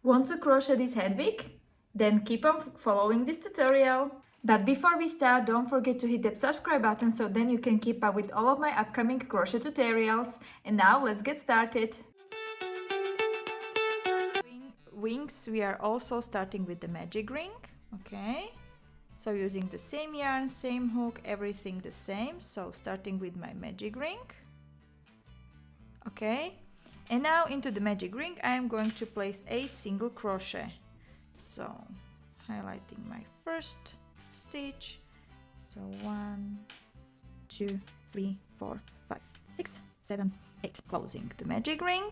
Want to crochet this Hedwig? Then keep on following this tutorial. But before we start, don't forget to hit that subscribe button so then you can keep up with all of my upcoming crochet tutorials. And now let's get started. Wings, we are also starting with the magic ring, okay? So using the same yarn, same hook, everything the same. So starting with my magic ring, okay? And now into the magic ring I am going to place 8 single crochet. So highlighting my first stitch, so 1, 2, 3, 4, 5, 6, 7, 8, closing the magic ring,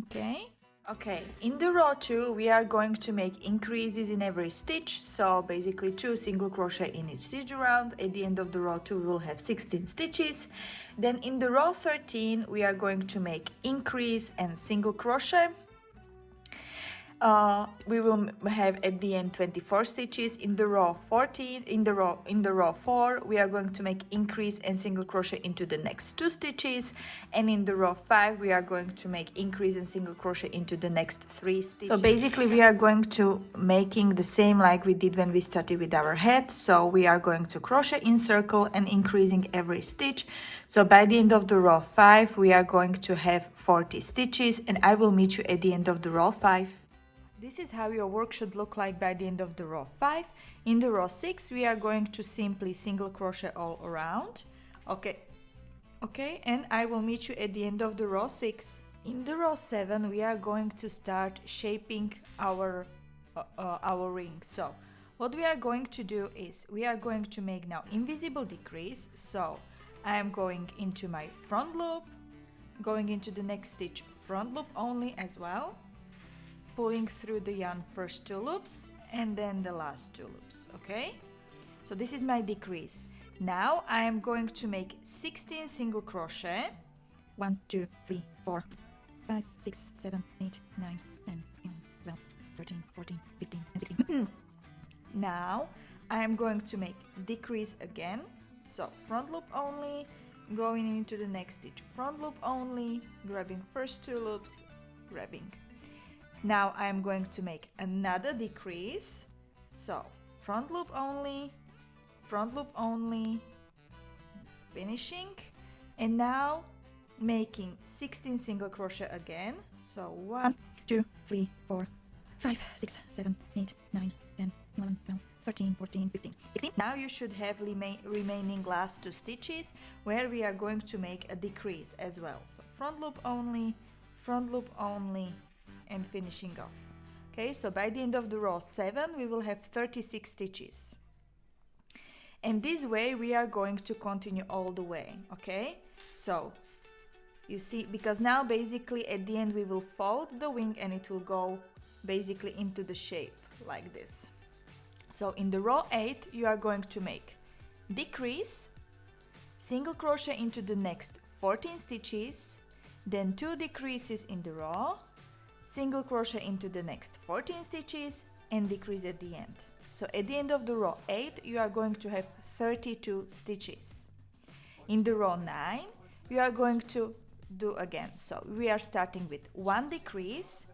okay? Okay, in the row 2 we are going to make increases in every stitch, so basically 2 single crochet in each stitch around. At the end of the row 2 we will have 16 stitches. Then in the row 13 we are going to make increase and single crochet. We will have at the end 24 stitches. In the row 14, in the row 4 we are going to make increase and single crochet into the next 2 stitches, and in the row 5 we are going to make increase and single crochet into the next 3 stitches. So basically we are going to making the same like we did when we started with our head. So we are going to crochet in circle and increasing every stitch. So by the end of the row 5 we are going to have 40 stitches, and I will meet you at the end of the row 5. This is how your work should look like by the end of the row 5. In the row 6 we are going to simply single crochet all around, okay, and I will meet you at the end of the row 6. In the row 7 we are going to start shaping our ring. So what we are going to do is we are going to make now invisible decrease. So I am going into my front loop, going into the next stitch front loop only as well, pulling through the yarn first 2 loops and then the last 2 loops, okay? So this is my decrease. Now I am going to make 16 single crochet. 1, 2, 3, 4, 5, 6, 7, 8, 9, 10, 11, 12, 13, 14, 15, and 16. Now I am going to make decrease again. So front loop only, going into the next stitch front loop only, grabbing first 2 loops, grabbing. Now I am going to make another decrease, so front loop only, finishing, and now making 16 single crochet again. So 1, 2, 3, 4, 5, 6, 7, 8, 9, 10, 11, 12, 13, 14, 15, 16. Now you should have remaining last 2 stitches where we are going to make a decrease as well. So front loop only, and finishing off. Okay, so by the end of the row 7 we will have 36 stitches, and this way we are going to continue all the way. Okay, so you see, because now basically at the end we will fold the wing and it will go basically into the shape like this. So in the row 8 you are going to make decrease, single crochet into the next 14 stitches, then 2 decreases in the row, single crochet into the next 14 stitches, and decrease at the end. So at the end of the row 8 you are going to have 32 stitches. In the row 9 we are going to do again. So we are starting with 1 decrease,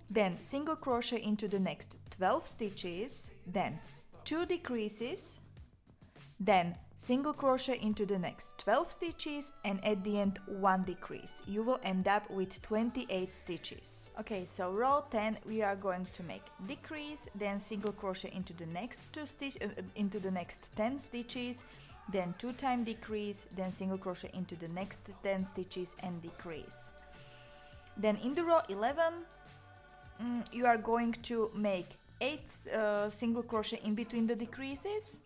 then single crochet into the next 12 stitches, then 2 decreases, then single crochet into the next 12 stitches, and at the end 1 decrease. You will end up with 28 stitches. Okay, so row 10 we are going to make decrease, then single crochet into the next 10 stitches, then 2 time decrease, then single crochet into the next 10 stitches and decrease. Then in the row 11 you are going to make 8 single crochet in between the decreases,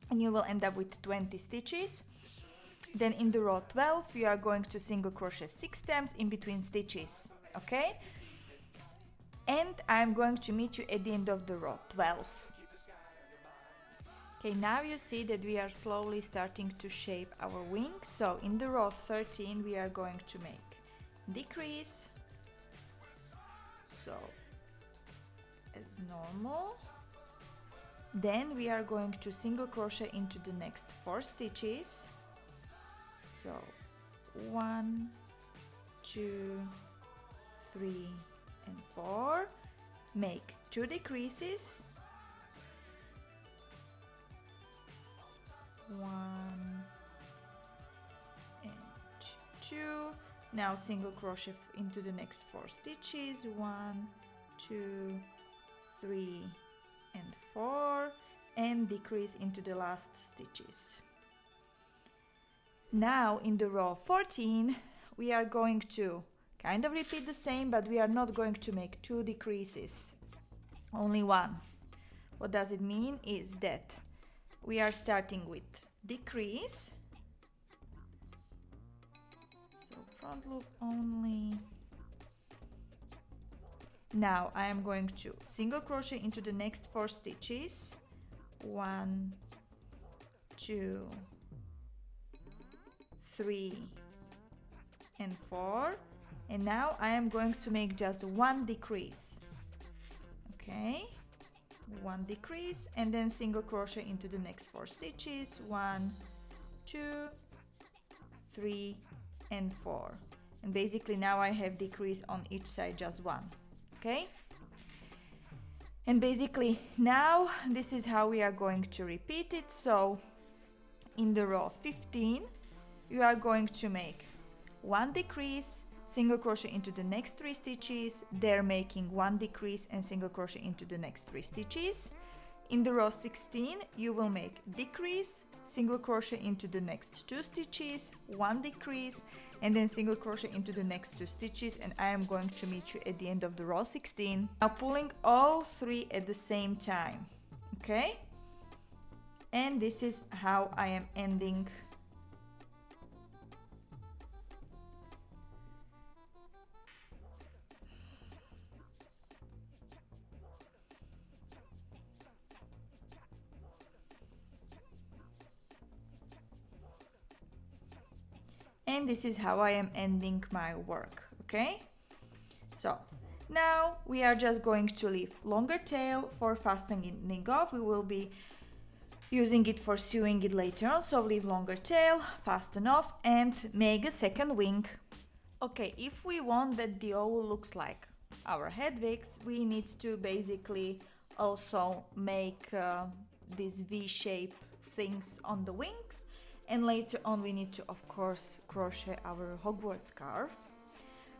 and you will end up with 20 stitches. Then in the row 12 you are going to single crochet 6 times in between stitches, okay? And I'm going to meet you at the end of the row 12. Okay, now you see that we are slowly starting to shape our wing. So in the row 13 we are going to make decrease, so as normal. Then we are going to single crochet into the next 4 stitches. So 1, 2, 3 and 4. make 2 decreases, 1 and 2. Now single crochet into the next 4 stitches, 1, 2, 3 and 4, and decrease into the last stitches. Now in the row 14 we are going to kind of repeat the same, but we are not going to make 2 decreases, only 1. What does it mean is that we are starting with decrease, so front loop only. Now I am going to single crochet into the next 4 stitches, 1, 2, 3 and 4, and now I am going to make just 1 decrease. Okay, 1 decrease, and then single crochet into the next 4 stitches, 1, 2, 3 and 4, and basically now I have decrease on each side, just 1. Okay, and basically now this is how we are going to repeat it. So in the row 15 you are going to make 1 decrease, single crochet into the next 3 stitches, there making 1 decrease and single crochet into the next 3 stitches. In the row 16 you will make decrease, single crochet into the next 2 stitches, 1 decrease, and then single crochet into the next 2 stitches, and I am going to meet you at the end of the row 16. Now pulling all 3 at the same time. Okay, and this is how I am ending my work. Okay, so now we are just going to leave longer tail for fastening off. We will be using it for sewing it later on, so leave longer tail, fasten off, and make a second wing. Okay, if we want that the owl looks like our Hedwigs, we need to basically also make these V-shape things on the wings, and later on we need to of course crochet our Hogwarts scarf.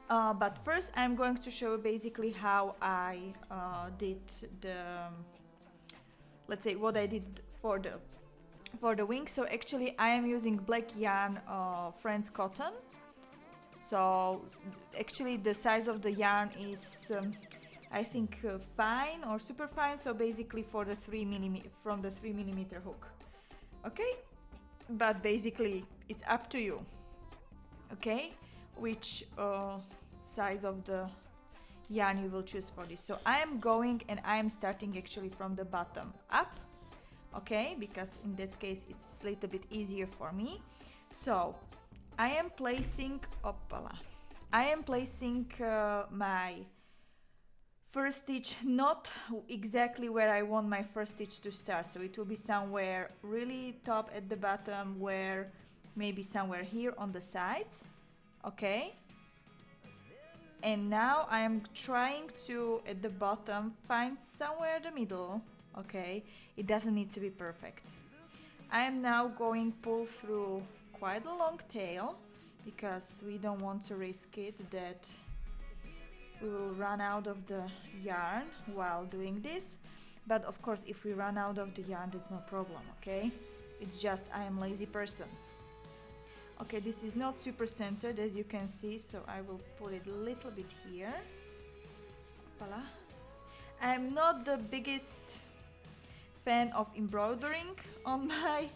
But first I'm going to show basically how I did the, let's say what I did for the wings. So actually I am using black yarn, Friends cotton. So actually the size of the yarn is I think fine or super fine, so basically for the 3mm from the 3mm hook. Okay, but basically it's up to you, okay, which size of the yarn you will choose for this. So I am going and I am starting actually from the bottom up, okay, because in that case it's a little bit easier for me. So I am placing my first stitch not exactly where I want my first stitch to start, so it will be somewhere really top at the bottom, where maybe somewhere here on the sides, okay. And now I am trying to at the bottom find somewhere the middle, okay. It doesn't need to be perfect. I am now going pull through quite a long tail, because we don't want to risk it that we will run out of the yarn while doing this. But of course if we run out of the yarn, that's no problem, okay. It's just I am lazy person. Okay, this is not super centered as you can see, so I will put it a little bit here. Voila. I'm not the biggest fan of embroidering on my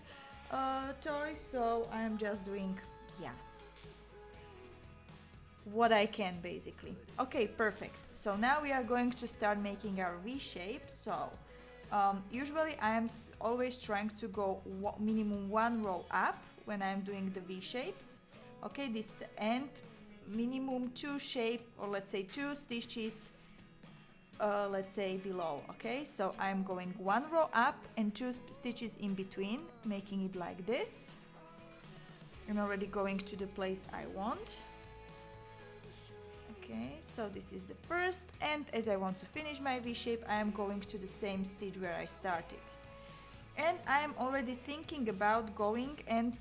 toys, so I'm just doing, yeah, what I can basically. Okay, perfect. So now we are going to start making our V shape. So usually I am always trying to go minimum 1 row up when I'm doing the V shapes. Okay, this and minimum 2 shape, or let's say 2 stitches, let's say below. Okay, so I'm going 1 row up and 2 stitches in between, making it like this. I'm already going to the place I want. Okay, so this is the first, and as I want to finish my V-shape, I am going to the same stitch where I started. And I am already thinking about going and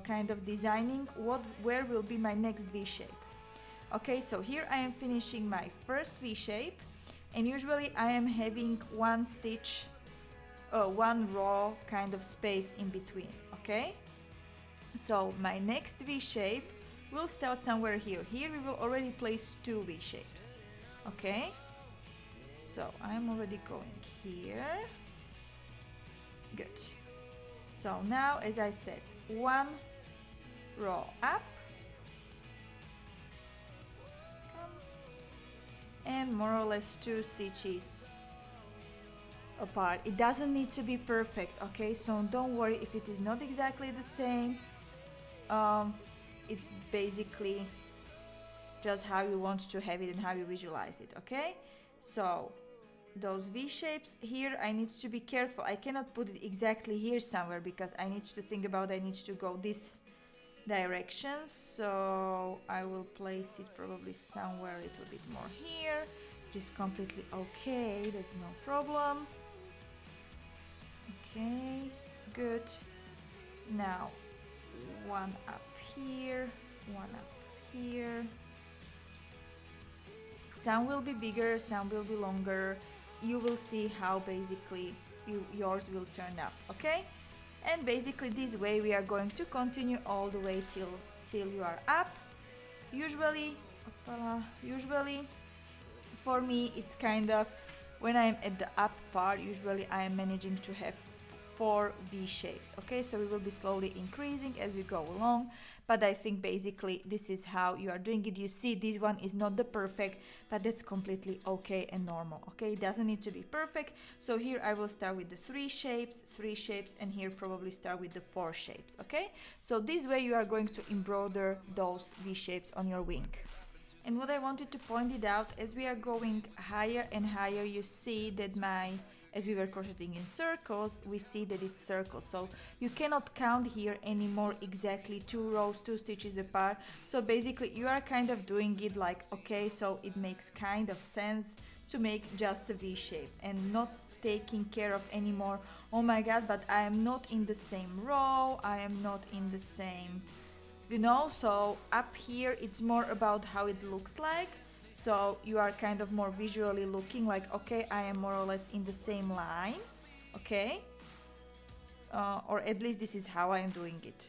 kind of designing where will be my next V-shape. Okay, so here I am finishing my first V-shape, and usually I am having one stitch, one row kind of space in between. Okay, so my next V-shape will start somewhere here. Here we will already place two V-shapes. Okay, so I'm already going here. Good. So now, as I said, one row up, and more or less two stitches apart. It doesn't need to be perfect, okay? So don't worry if it is not exactly the same. It's basically just how you want to have it and how you visualize it, okay? So those V shapes here, I need to be careful. I cannot put it exactly here somewhere because I need to think about I need to go this direction. So I will place it probably somewhere a little bit more here, which is completely okay. That's no problem. Okay, good. Now one up here, one up here. Some will be bigger, some will be longer. You will see how basically yours will turn up, okay? And basically this way we are going to continue all the way till you are up. Usually for me it's kind of, when I'm at the up part, usually I am managing to have 4 V shapes, okay? So we will be slowly increasing as we go along, but I think basically this is how you are doing it. You see, this one is not the perfect, but that's completely okay and normal, okay? It doesn't need to be perfect. So here I will start with the 3 shapes, and here probably start with the 4 shapes, okay? So this way you are going to embroider those V shapes on your wing. And what I wanted to point it out, as we are going higher and higher, you see that as we were crocheting in circles, we see that it's circles. So you cannot count here anymore exactly 2 rows, 2 stitches apart. So basically you are kind of doing it like, okay, so it makes kind of sense to make just a V shape and not taking care of anymore, oh my god, but I am not in the same row, I am not in the same, you know. So up here it's more about how it looks like. So you are kind of more visually looking like, okay, I am more or less in the same line, okay? Or at least this is how I am doing it.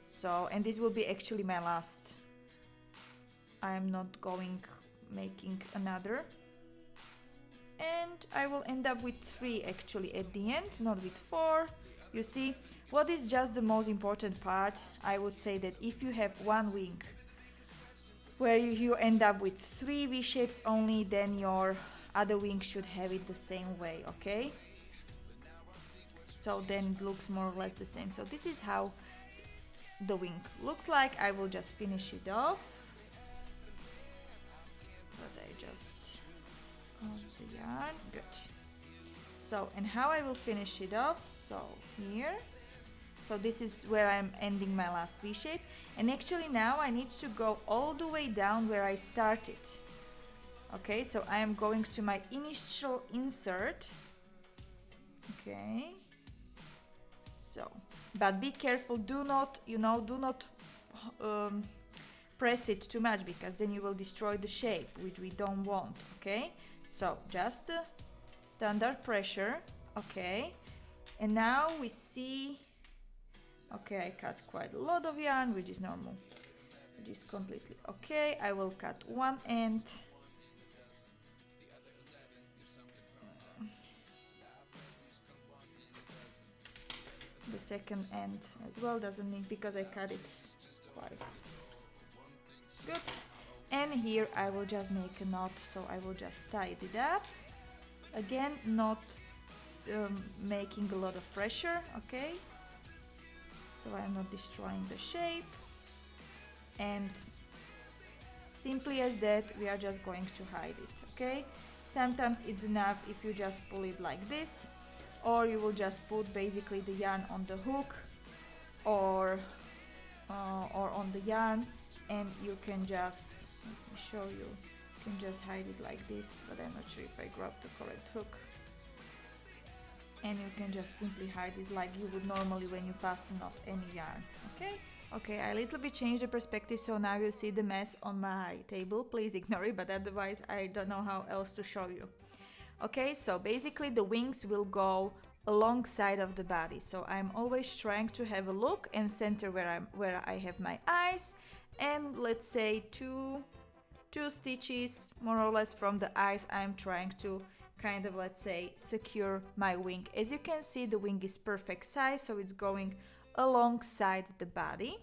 So, and this will be actually my last. I am not making another. And I will end up with 3 actually at the end, not with 4. You see, what is just the most important part? I would say that if you have one wing where you end up with 3 V shapes only, then your other wing should have it the same way, okay? So then it looks more or less the same. So this is how the wing looks like. I will just finish it off. But I just close the yarn, good. So, and how I will finish it off, so here. So this is where I'm ending my last V shape. And actually now I need to go all the way down where I started. Okay, so I am going to my initial insert. Okay. So, but be careful, do not press it too much, because then you will destroy the shape, which we don't want, okay? So just standard pressure, okay? And now we see, okay, I cut quite a lot of yarn, which is normal, which is completely okay. I will cut one end. The second end as well doesn't need, because I cut it quite good. And here I will just make a knot, so I will just tie it up. Again, not making a lot of pressure, okay? So I'm not destroying the shape. And simply as that, we are just going to hide it, okay? Sometimes it's enough if you just pull it like this, or you will just put basically the yarn on the hook or on the yarn, and you can just, let me show you, can just hide it like this, but I'm not sure if I grabbed the correct hook. And you can just simply hide it like you would normally when you fasten off any yarn. Okay, I a little bit changed the perspective, so now you see the mess on my table. Please ignore it, but otherwise I don't know how else to show you. Okay, so basically the wings will go alongside of the body, so I'm always trying to have a look and center where I have my eyes, and let's say two stitches more or less from the eyes. I'm trying to kind of, let's say, secure my wing. As you can see, the wing is perfect size, so it's going alongside the body.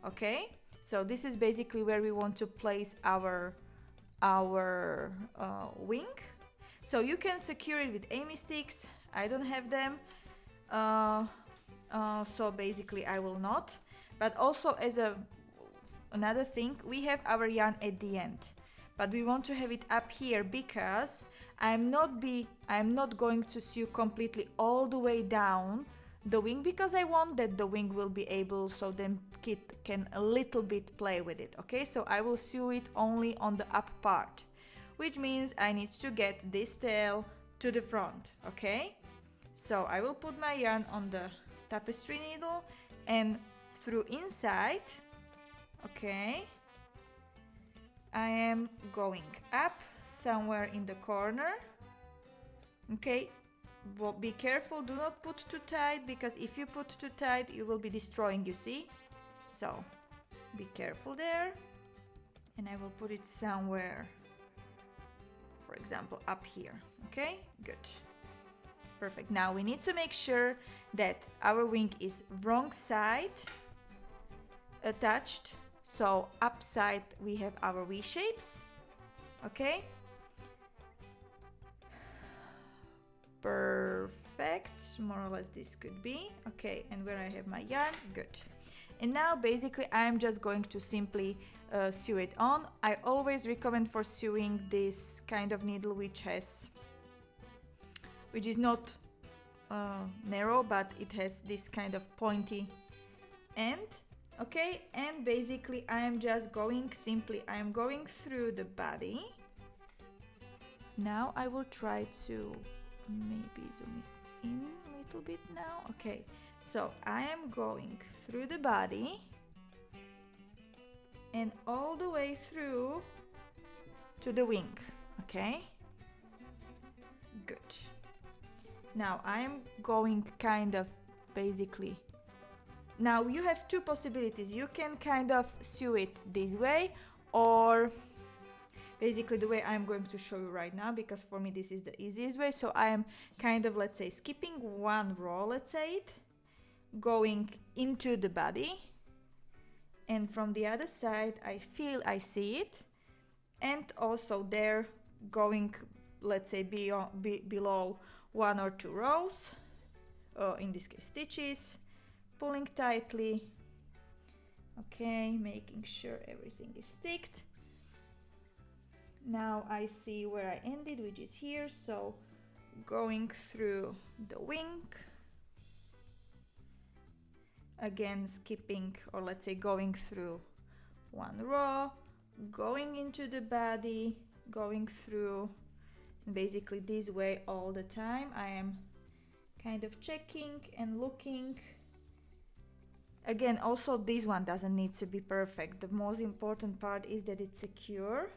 Okay, so this is basically where we want to place our wing. So you can secure it with Amy sticks. I don't have them, so basically I will not. But also as another thing, we have our yarn at the end, but we want to have it up here because I'm not going to sew completely all the way down the wing, because I want that the wing will be able, so then Kit can a little bit play with it. Okay, so I will sew it only on the up part, which means I need to get this tail to the front. Okay, so I will put my yarn on the tapestry needle and through inside. Okay, I am going up somewhere in the corner. Okay, well, be careful, do not put too tight, because if you put too tight you will be destroying, you see, so be careful there. And I will put it somewhere, for example up here. Okay, good, perfect. Now we need to make sure that our wing is wrong side attached, so upside we have our V shapes. Okay, perfect, more or less this could be. Okay, and where I have my yarn, good. And now basically I'm just going to simply sew it on. I always recommend for sewing this kind of needle which is not narrow, but it has this kind of pointy end. Okay, and basically I am just going through the body. Now I will try to maybe zoom it in a little bit now. Okay, so I am going through the body and all the way through to the wing. Okay, good. Now I am going kind of basically, now you have two possibilities. You can kind of sew it this way, or basically the way I'm going to show you right now, because for me this is the easiest way. So I am kind of, let's say, skipping one row, let's say it, going into the body, and from the other side I see it, and also there going, let's say, below one or two rows, in this case stitches, pulling tightly. Okay, making sure everything is sticked. Now I see where I ended, which is here, so going through the wing, again skipping, or let's say going through one row, going into the body, going through, and basically this way all the time. I am kind of checking and looking. Again, also this one doesn't need to be perfect. The most important part is that it's secure.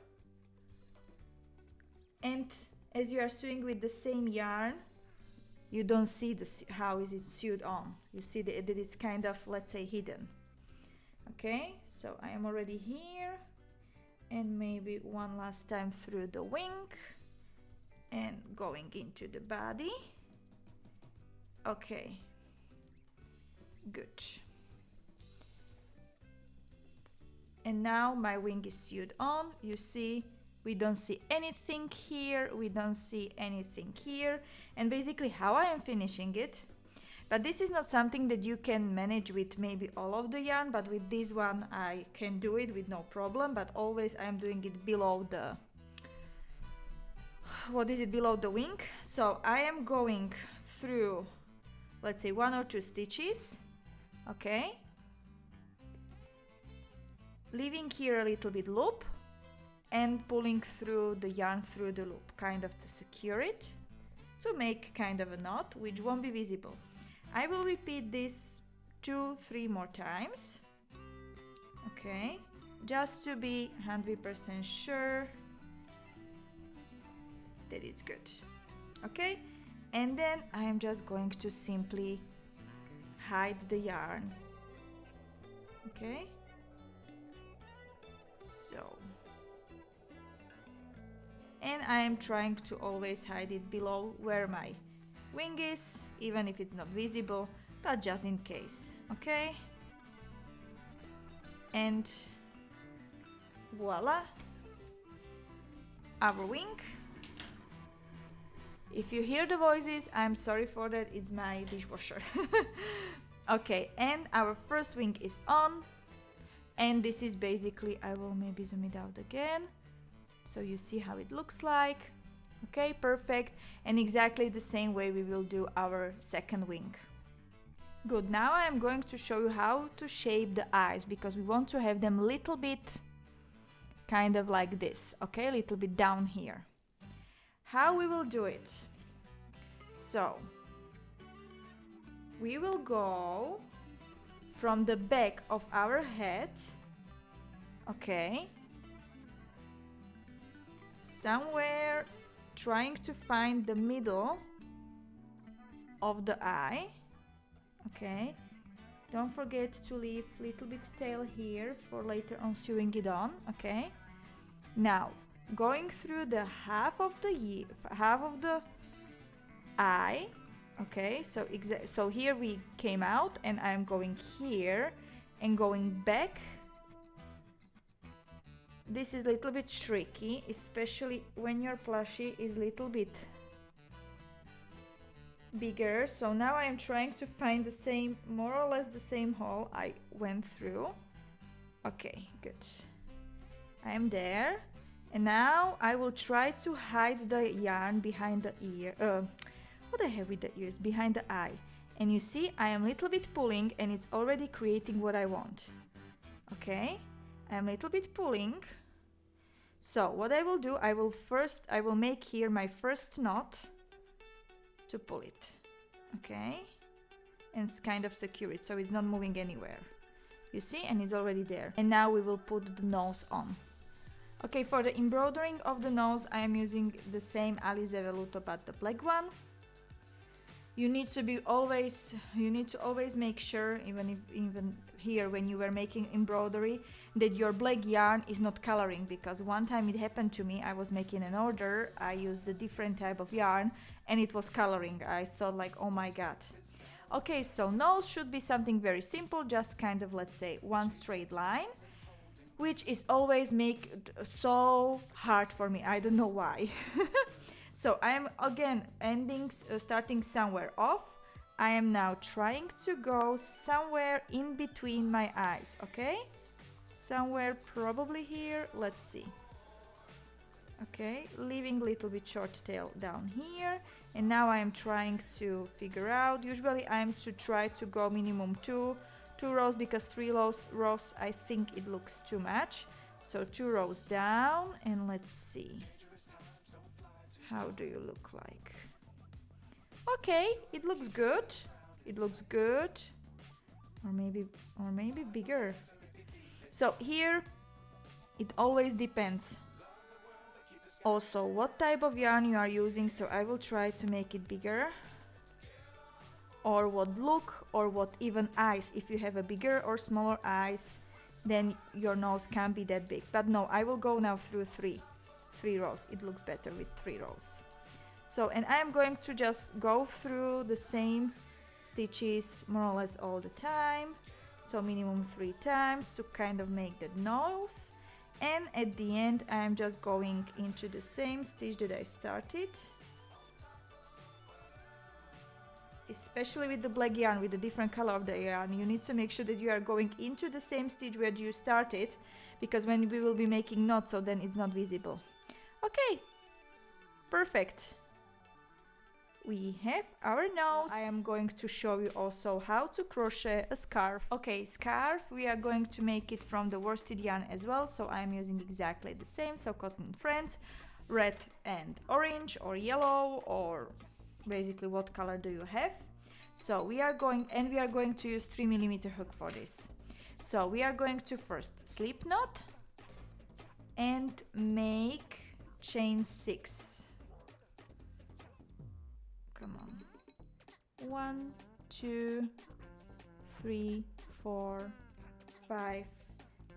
And as you are sewing with the same yarn, you don't see how is it sewed on. You see that it's kind of, let's say, hidden. Okay, so I am already here, and maybe one last time through the wing and going into the body. Okay, good. And now my wing is sewed on. You see, we don't see anything here, we don't see anything here, and basically how I am finishing it. But this is not something that you can manage with maybe all of the yarn, but with this one I can do it with no problem. But always I am doing it below the, below the wing. So I am going through, let's say, one or two stitches. Okay, leaving here a little bit loop, and pulling through the yarn through the loop, kind of to secure it, to make kind of a knot which won't be visible. I will repeat this 2-3 more times, okay, just to be 100% sure that it's good, okay. And then I am just going to simply hide the yarn, okay. So, and I am trying to always hide it below where my wing is, even if it's not visible, but just in case, okay. And voila, our wing. If you hear the voices, I'm sorry for that, it's my dishwasher. Okay, and our first wing is on, and this is basically, I will maybe zoom it out again so you see how it looks like. Okay, perfect. And exactly the same way we will do our second wing. Good, now I'm going to show you how to shape the eyes, because we want to have them a little bit kind of like this, okay, a little bit down here. How we will do it? So we will go from the back of our head, okay, somewhere trying to find the middle of the eye, okay. Don't forget to leave a little bit tail here for later on sewing it on, okay. Now going through the half of the eye, okay, so here we came out and I'm going here and going back. This is a little bit tricky, especially when your plushie is a little bit bigger. So now I am trying to find the same, more or less the same hole I went through. Okay, good. I am there. And now I will try to hide the yarn behind the ear. What I have with the ears? Behind the eye. And you see, I am a little bit pulling and it's already creating what I want. Okay, I am a little bit pulling. So what I will do, I will make here my first knot to pull it. Okay, and kind of secure it so it's not moving anywhere. You see, and it's already there. And now we will put the nose on. Okay, for the embroidering of the nose, I am using the same Alize Velluto but the black one. You need to always make sure, even here when you were making embroidery, that your black yarn is not coloring, because one time it happened to me. I was making an order, I used a different type of yarn and it was coloring. I thought like, oh my god. Okay, so nose should be something very simple, just kind of, let's say, one straight line, which is always make so hard for me. I don't know why. So I am again starting somewhere off. I am now trying to go somewhere in between my eyes, okay? Somewhere probably here, let's see. Okay, leaving a little bit short tail down here. And now I am trying to figure out, usually I am to try to go minimum two rows, because 3 rows I think it looks too much. So 2 rows down, and let's see. How do you look like? Okay, it looks good. It looks good. Or maybe bigger. So here it always depends. Also what type of yarn you are using, so I will try to make it bigger. Or what look, or what even eyes. If you have a bigger or smaller eyes, then your nose can't be that big. But no, I will go now through three rows. It looks better with 3 rows. So, and I am going to just go through the same stitches more or less all the time. So minimum 3 times to kind of make that nose. And at the end I am just going into the same stitch that I started. Especially with the black yarn, with the different color of the yarn, you need to make sure that you are going into the same stitch where you started, because when we will be making knots, so then it's not visible. Okay, perfect. we have our nose. I am going to show you also how to crochet a scarf. Okay, scarf, we are going to make it from the worsted yarn as well, so I'm using exactly the same, so cotton friends, red and orange or yellow, or basically what color do you have. So we are going to use 3mm hook for this. So we are going to first slip knot and make chain 6. Come on. 1, 2, 3, 4, 5,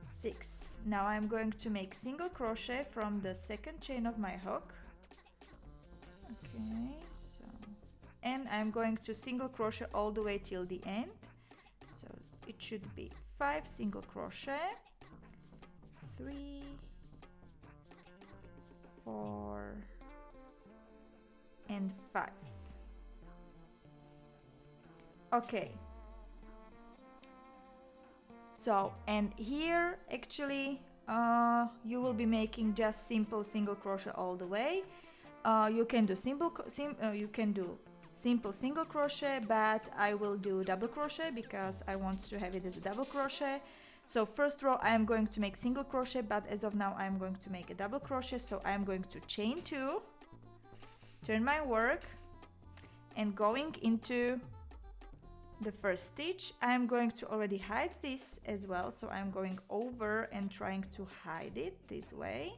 6. Now I'm going to make single crochet from the second chain of my hook. Okay, so, and I'm going to single crochet all the way till the end. So it should be 5 single crochet, 3, 4, and 5. Okay, so and here actually you will be making just simple single crochet all the way. You can do simple single crochet, but I will do double crochet because I want to have it as a double crochet. So first row I am going to make single crochet, but as of now I am going to make a double crochet. So I am going to chain 2, turn my work, and going into the first stitch. I am going to already hide this as well, so I'm going over and trying to hide it this way.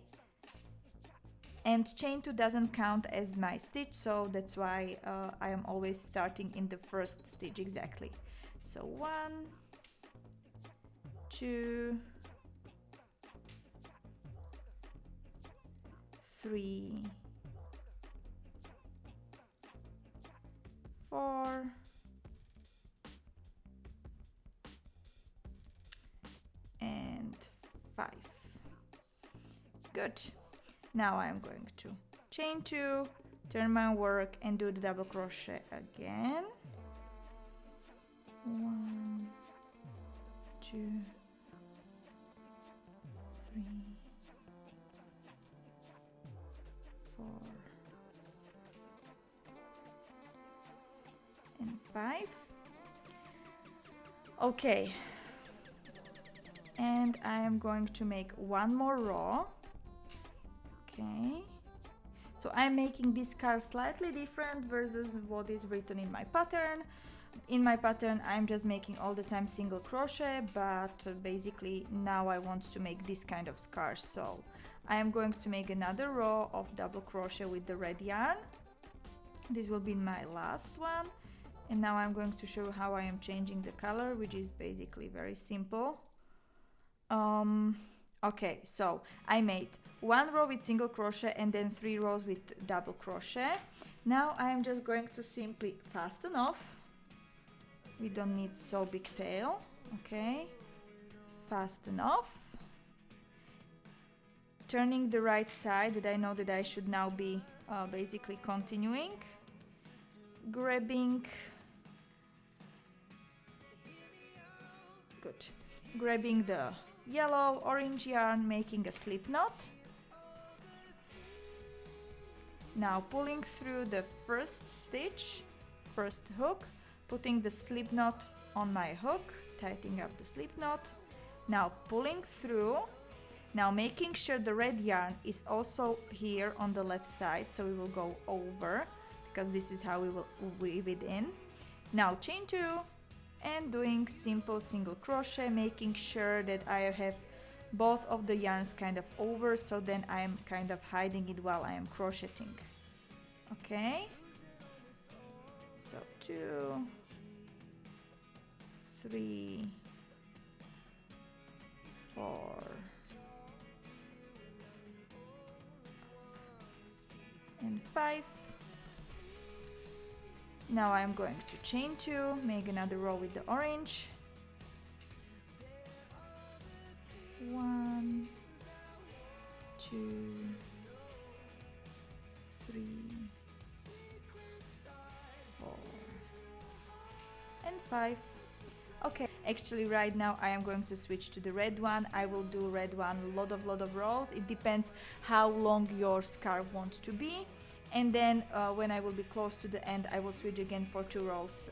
And chain 2 doesn't count as my stitch, so that's why I am always starting in the first stitch exactly. So 1, 2, 3, 4, and 5. Good. Now I'm going to chain 2, turn my work, and do the double crochet again. 1, 2, 3, 4, and 5. Okay, and I am going to make one more row. Okay, so I'm making this scarf slightly different versus what is written in my pattern. In my pattern I'm just making all the time single crochet, but basically now I want to make this kind of scarf. So I am going to make another row of double crochet with the red yarn. This will be my last one, and now I'm going to show you how I am changing the color, which is basically very simple. Okay, so I made one row with single crochet and then 3 rows with double crochet. Now I am just going to simply fasten off. We don't need so big tail. Okay, fasten off, turning the right side that I know that I should now be basically continuing, grabbing the yellow orange yarn, making a slip knot. Now pulling through the first stitch, first hook, putting the slip knot on my hook, tightening up the slip knot. Now pulling through, now making sure the red yarn is also here on the left side, so we will go over because this is how we will weave it in. Now chain 2 and doing simple single crochet, making sure that I have both of the yarns kind of over, so then I am kind of hiding it while I am crocheting. Okay, so 2, 3, 4, and 5. Now I'm going to chain 2, make another row with the orange. 1, 2, 3, 4, and 5. Okay, actually right now I am going to switch to the red one. I will do red one lot of rows. It depends how long your scarf wants to be. And then when I will be close to the end, I will switch again for 2 rows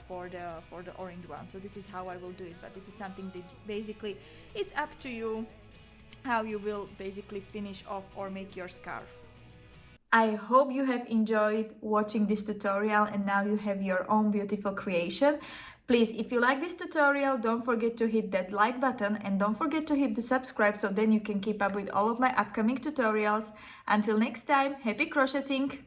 for the orange one. So this is how I will do it, but this is something that basically it's up to you how you will basically finish off or make your scarf. I hope you have enjoyed watching this tutorial and now you have your own beautiful creation. Please, if you like this tutorial, don't forget to hit that like button and don't forget to hit the subscribe so then you can keep up with all of my upcoming tutorials. Until next time, happy crocheting!